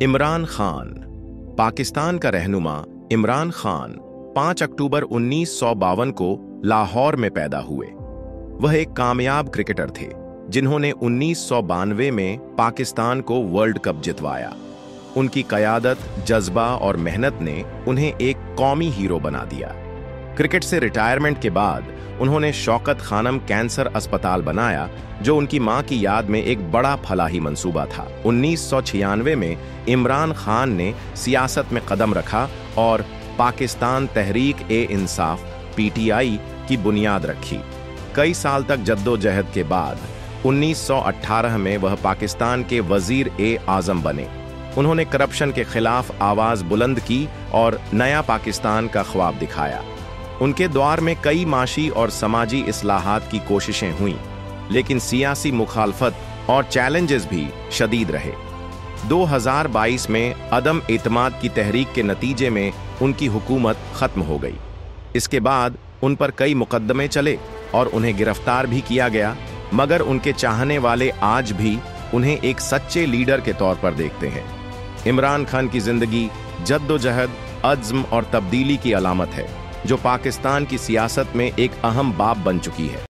इमरान खान। पाकिस्तान का रहनुमा इमरान खान 5 अक्टूबर 1952 को लाहौर में पैदा हुए। वह एक कामयाब क्रिकेटर थे जिन्होंने 1992 में पाकिस्तान को वर्ल्ड कप जितवाया। उनकी क़यादत, जज्बा और मेहनत ने उन्हें एक कौमी हीरो बना दिया। क्रिकेट से रिटायरमेंट के बाद उन्होंने शौकत खानम कैंसर अस्पताल बनाया, जो उनकी मां की याद में एक बड़ा फलाही मंसूबा था। 1996 में इमरान खान ने सियासत में कदम रखा और पाकिस्तान तहरीक-ए-इंसाफ (पीटीआई) की बुनियाद रखी। कई साल तक जद्दोजहद के बाद 1918 में वह पाकिस्तान के वजीर-ए-आज़म बने। उन्होंने करप्शन के खिलाफ आवाज बुलंद की और नया पाकिस्तान का ख्वाब दिखाया। उनके दौर में कई माशी और समाजी इस्लाहात की कोशिशें हुईं, लेकिन सियासी मुखालफत और चैलेंजेस भी शदीद रहे। 2022 में अदम एतमाद की तहरीक के नतीजे में उनकी हुकूमत खत्म हो गई। इसके बाद उन पर कई मुकदमे चले और उन्हें गिरफ्तार भी किया गया, मगर उनके चाहने वाले आज भी उन्हें एक सच्चे लीडर के तौर पर देखते हैं। इमरान खान की जिंदगी जद्दोजहद, अज़्म और तब्दीली की अलामत है, जो पाकिस्तान की सियासत में एक अहम बाब बन चुकी है।